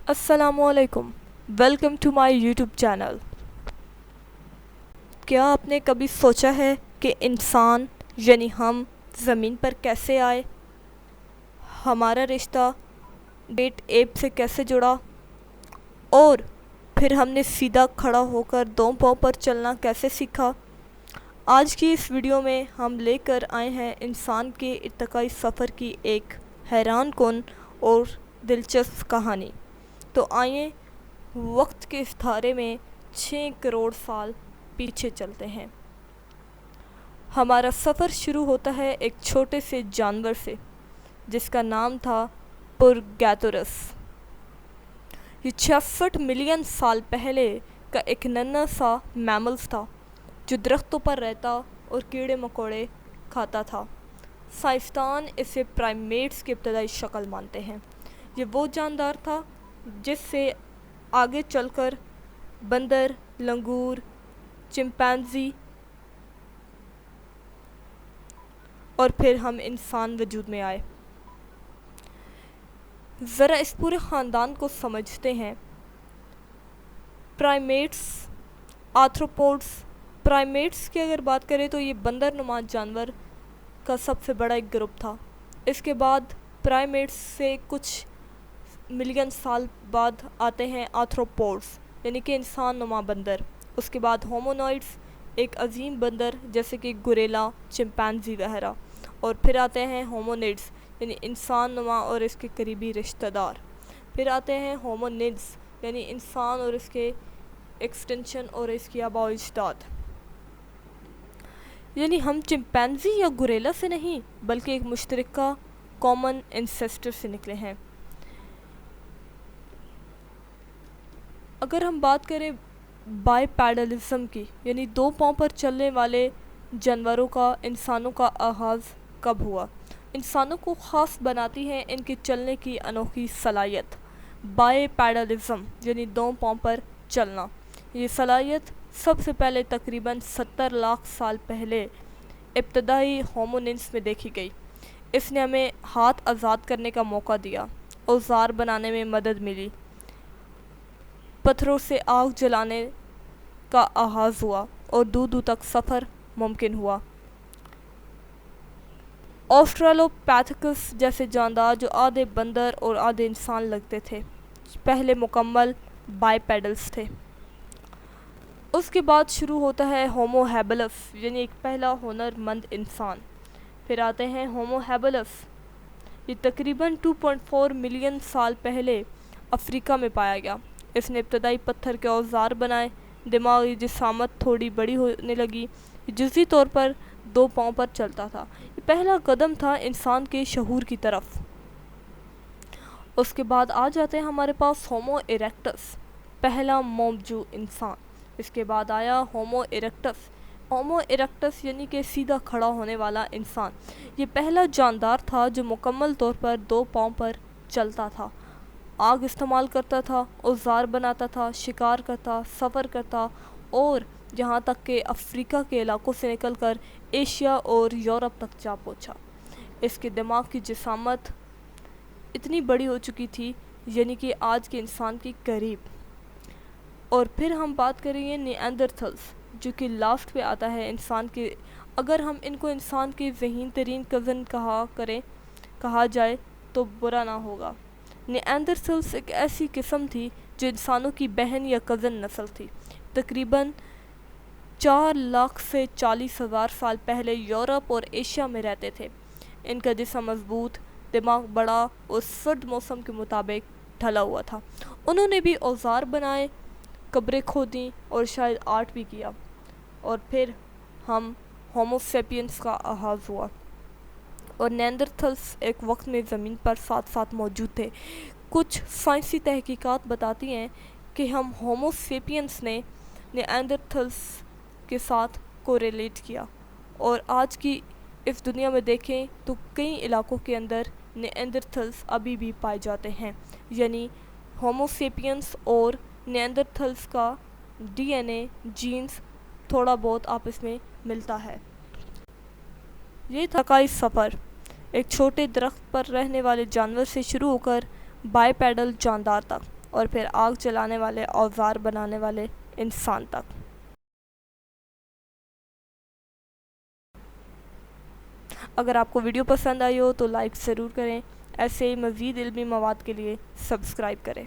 السلام علیکم، welcome to my YouTube channel. کیا آپ نے کبھی سوچا ہے کہ انسان یعنی ہم زمین پر کیسے آئے؟ ہمارا رشتہ گریٹ ایپ سے کیسے جڑا؟ اور پھر ہم نے سیدھا کھڑا ہو کر دو پاؤں پر چلنا کیسے سیکھا؟ آج کی اس ویڈیو میں ہم لے کر آئے ہیں انسان کے ارتقائی سفر کی ایک حیران کن اور دلچسپ کہانی۔ تو آئیں وقت کے اس دھارے میں 6 کروڑ سال پیچھے چلتے ہیں۔ ہمارا سفر شروع ہوتا ہے ایک چھوٹے سے جانور سے جس کا نام تھا پرگیتورس۔ یہ 66 ملین سال پہلے کا ایک ننھا سا میملز تھا جو درختوں پر رہتا اور کیڑے مکوڑے کھاتا تھا۔ سائنسدان اسے پرائمیٹس کی ابتدائی شکل مانتے ہیں۔ یہ وہ جاندار تھا جس سے آگے چل کر بندر، لنگور، چمپینزی اور پھر ہم انسان وجود میں آئے۔ ذرا اس پورے خاندان کو سمجھتے ہیں۔ پرائمیٹس، آرتھروپوڈس۔ پرائمیٹس کی اگر بات کریں تو یہ بندر نما جانور کا سب سے بڑا ایک گروپ تھا۔ اس کے بعد پرائمیٹس سے کچھ ملین سال بعد آتے ہیں آرتھروپوڈس یعنی کہ انسان نما بندر۔ اس کے بعد ہومونوئڈس، ایک عظیم بندر جیسے کہ گوریلا، چمپینزی وغیرہ، اور پھر آتے ہیں ہومونیڈس یعنی انسان نما اور اس کے قریبی رشتہ دار۔ پھر آتے ہیں ہومونیڈس یعنی انسان اور اس کے ایکسٹینشن اور اس کی آباء و اجداد۔ یعنی ہم چمپینزی یا گوریلا سے نہیں بلکہ ایک مشترکہ کامن انسیسٹر سے نکلے ہیں۔ اگر ہم بات کریں بائی پیڈلزم کی یعنی 2 پاؤں پر چلنے والے جانوروں کا، انسانوں کا آغاز کب ہوا؟ انسانوں کو خاص بناتی ہے ان کے چلنے کی انوکھی صلاحیت، بائی پیڈلزم یعنی 2 پاؤں پر چلنا۔ یہ صلاحیت سب سے پہلے تقریباً 70 لاکھ سال پہلے ابتدائی ہوموننس میں دیکھی گئی۔ اس نے ہمیں ہاتھ آزاد کرنے کا موقع دیا، اوزار بنانے میں مدد ملی، پتھروں سے آگ جلانے کا آغاز ہوا اور دور دور تک سفر ممکن ہوا۔ آسٹرالوپیتھیکس جیسے جاندار جو آدھے بندر اور آدھے انسان لگتے تھے، پہلے مکمل بائیپیڈلز تھے۔ اس کے بعد شروع ہوتا ہے ہومو ہیبلس یعنی ایک پہلا ہنر مند انسان۔ پھر آتے ہیں ہومو ہیبلس۔ یہ تقریباً 2.4 ملین سال پہلے افریقہ میں پایا گیا۔ اس نے ابتدائی پتھر کے اوزار بنائے، دماغی جسامت تھوڑی بڑی ہونے لگی، جزوی طور پر 2 پاؤں پر چلتا تھا۔ یہ پہلا قدم تھا انسان کے شعور کی طرف۔ اس کے بعد آ جاتے ہیں ہمارے پاس ہومو ایریکٹس، پہلا مومجو انسان۔ اس کے بعد آیا ہومو ایریکٹس۔ ہومو ایریکٹس یعنی کہ سیدھا کھڑا ہونے والا انسان۔ یہ پہلا جاندار تھا جو مکمل طور پر 2 پاؤں پر چلتا تھا، آگ استعمال کرتا تھا، اوزار بناتا تھا، شکار کرتا، سفر کرتا اور یہاں تک کہ افریقہ کے علاقوں سے نکل کر ایشیا اور یورپ تک جا پہنچا۔ اس کے دماغ کی جسامت اتنی بڑی ہو چکی تھی یعنی کہ آج کے انسان کی قریب۔ اور پھر ہم بات کریں گے نیاندرتھلز جو کہ لاسٹ پہ آتا ہے انسان کے، اگر ہم ان کو انسان کے ذہین ترین کزن کہا جائے تو برا نہ ہوگا۔ نیاندرتھلز ایک ایسی قسم تھی جو انسانوں کی بہن یا کزن نسل تھی۔ تقریباً 4 لاکھ سے 40 ہزار سال پہلے یورپ اور ایشیا میں رہتے تھے۔ ان کا جسم مضبوط، دماغ بڑا اور سرد موسم کے مطابق ڈھلا ہوا تھا۔ انہوں نے بھی اوزار بنائے، قبریں کھودیں اور شاید آرٹ بھی کیا۔ اور پھر ہم ہومو سیپینس کا آغاز ہوا۔ اور نیاندرتھلز ایک وقت میں زمین پر ساتھ ساتھ موجود تھے۔ کچھ سائنسی تحقیقات بتاتی ہیں کہ ہم ہومو سیپینس نے نیاندرتھلز کے ساتھ کوریلیٹ کیا، اور آج کی اس دنیا میں دیکھیں تو کئی علاقوں کے اندر نیاندرتھلز ابھی بھی پائے جاتے ہیں۔ یعنی ہومو سیپینس اور نیاندرتھلز کا ڈی این اے، جینز تھوڑا بہت آپس میں ملتا ہے۔ یہ تھا ارتقائی سفر، ایک چھوٹے درخت پر رہنے والے جانور سے شروع ہو کر بائی پیڈل جاندار تک۔ اور پھر آگ جلانے والے اوزار بنانے والے انسان تک۔ اگر آپ کو ویڈیو پسند آئی ہو تو لائک ضرور کریں، ایسے ہی مزید علمی مواد کے لیے سبسکرائب کریں۔